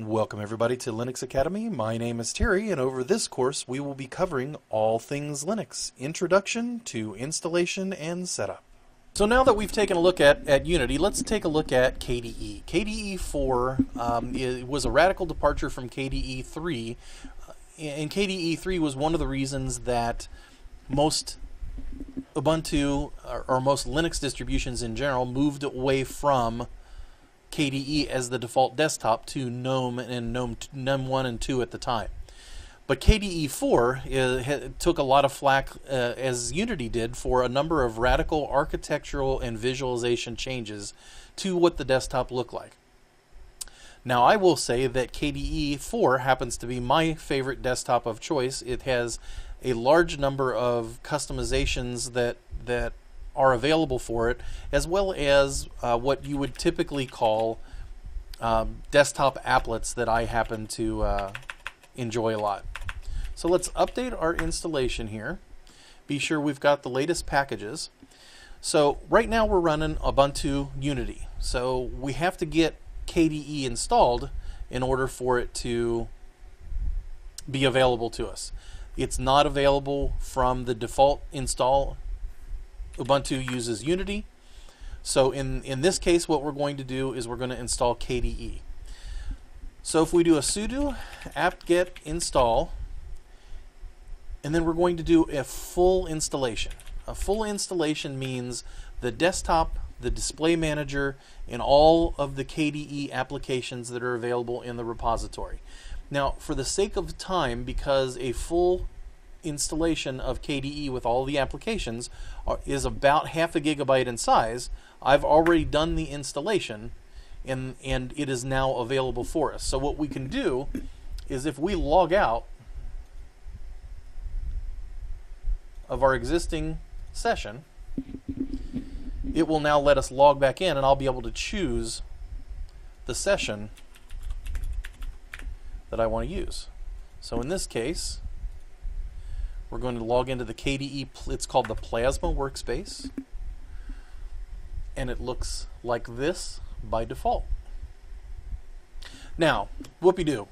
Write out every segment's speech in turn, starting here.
Welcome everybody to Linux Academy. My name is Terry, and over this course we will be covering all things Linux, introduction to installation and setup. So now that we've taken a look at Unity, let's take a look at KDE. KDE4 it was a radical departure from KDE3, and KDE3 was one of the reasons that most Ubuntu, or most Linux distributions in general, moved away from KDE as the default desktop to GNOME and GNOME 1 and 2 at the time. But KDE4 took a lot of flack, as Unity did, for a number of radical architectural and visualization changes to what the desktop looked like. Now, I will say that KDE4 happens to be my favorite desktop of choice. It has a large number of customizations that are available for it, as well as what you would typically call desktop applets that I happen to enjoy a lot. So let's update our installation here. Be sure we've got the latest packages. So right now we're running Ubuntu Unity. So we have to get KDE installed in order for it to be available to us. It's not available from the default install. Ubuntu uses Unity. So in this case, what we're going to do is we're going to install KDE. So if we do a sudo apt-get install, and then we're going to do a full installation. A full installation means the desktop, the display manager, and all of the KDE applications that are available in the repository. Now, for the sake of time, because a full installation of KDE with all the applications is about half a gigabyte in size, I've already done the installation and it is now available for us. So what we can do is, if we log out of our existing session, it will now let us log back in, and I'll be able to choose the session that I want to use. So in this case, we're going to log into the KDE, it's called the Plasma workspace, and it looks like this by default. Now, whoopee-doo.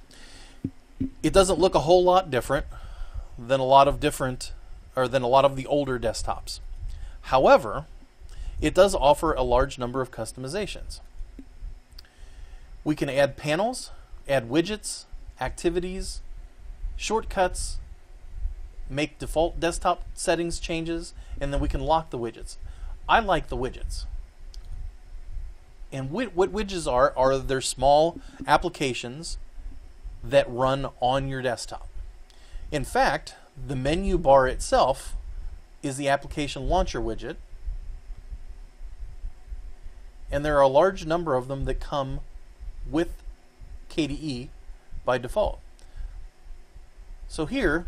It doesn't look a whole lot different than a lot of the older desktops. However, it does offer a large number of customizations. We can add panels, add widgets, activities, shortcuts, make default desktop settings changes, and then we can lock the widgets. I like the widgets. And what widgets are they're small applications that run on your desktop. In fact, the menu bar itself is the application launcher widget, and there are a large number of them that come with KDE by default. So here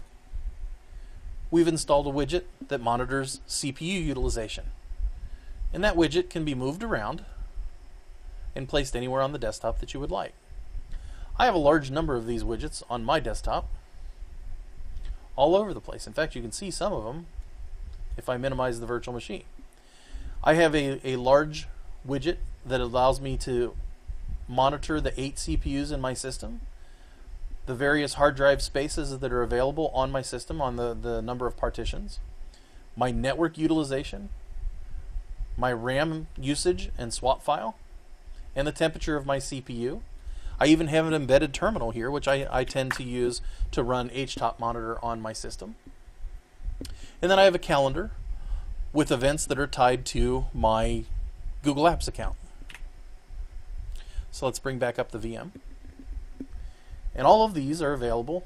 we've installed a widget that monitors CPU utilization, and that widget can be moved around and placed anywhere on the desktop that you would like. I have a large number of these widgets on my desktop all over the place. In fact, you can see some of them if I minimize the virtual machine. I have a large widget that allows me to monitor the 8 CPUs in my system, the various hard drive spaces that are available on my system, on the number of partitions, my network utilization, my RAM usage and swap file, and the temperature of my CPU. I even have an embedded terminal here, which I tend to use to run HTOP monitor on my system. And then I have a calendar with events that are tied to my Google Apps account. So let's bring back up the VM. And all of these are available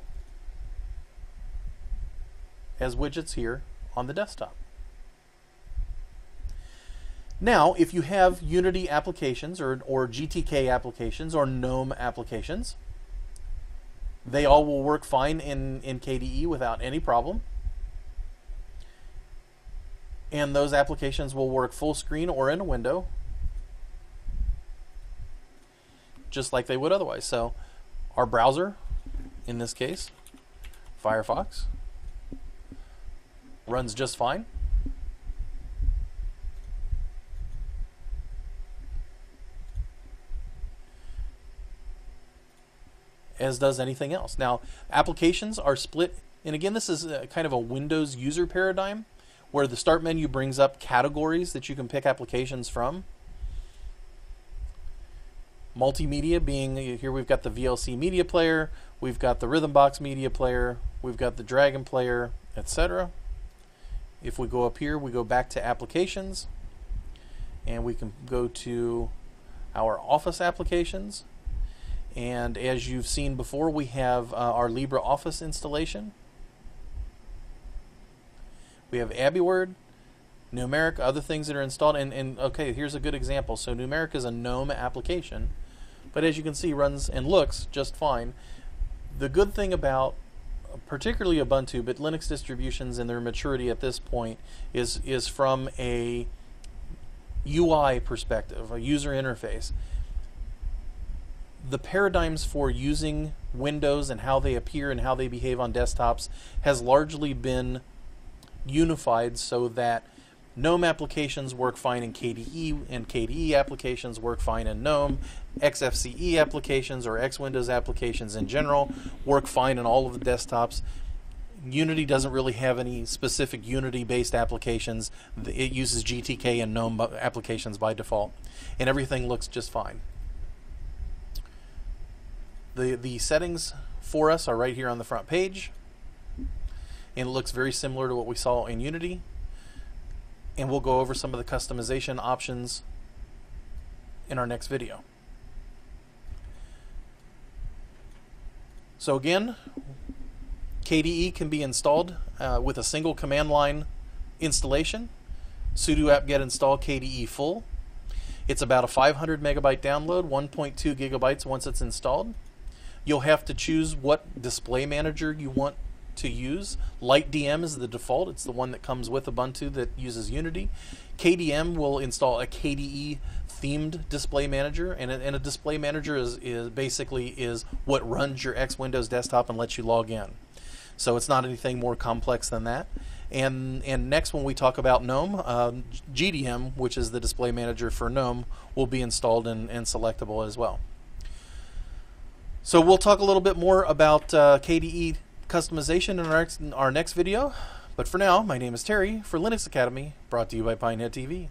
as widgets here on the desktop. Now, if you have Unity applications or GTK applications or GNOME applications, they all will work fine in KDE without any problem. And those applications will work full screen or in a window, just like they would otherwise. So our browser, in this case, Firefox, runs just fine. as does anything else. Now, applications are split, and again, this is kind of a Windows user paradigm, where the start menu brings up categories that you can pick applications from. Multimedia being, here we've got the VLC media player, we've got the Rhythmbox media player, we've got the Dragon player, etc. If we go up here, we go back to applications, and we can go to our Office applications. And as you've seen before, we have our LibreOffice installation. We have AbiWord, Numeric, other things that are installed. And okay, here's a good example. So Numeric is a GNOME application, but as you can see, runs and looks just fine. The good thing about particularly Ubuntu, but Linux distributions and their maturity at this point is from a UI perspective, a user interface. The paradigms for using Windows and how they appear and how they behave on desktops has largely been unified so that GNOME applications work fine in KDE, and KDE applications work fine in GNOME. XFCE applications, or X-Windows applications in general, work fine in all of the desktops. Unity doesn't really have any specific Unity-based applications. It uses GTK and GNOME applications by default, and everything looks just fine. The settings for us are right here on the front page, and it looks very similar to what we saw in Unity. And we'll go over some of the customization options in our next video. So again, KDE can be installed with a single command line installation. Sudo apt-get install KDE full. It's about a 500 megabyte download, 1.2 gigabytes once it's installed. You'll have to choose what display manager you want to use. LightDM is the default. It's the one that comes with Ubuntu that uses Unity. KDM will install a KDE themed display manager, and a display manager is basically what runs your X-Windows desktop and lets you log in. So it's not anything more complex than that. And next, when we talk about GNOME, GDM, which is the display manager for GNOME, will be installed and selectable as well. So we'll talk a little bit more about KDE customization in our next video. But for now, my name is Terry for Linux Academy, brought to you by Pinehead TV.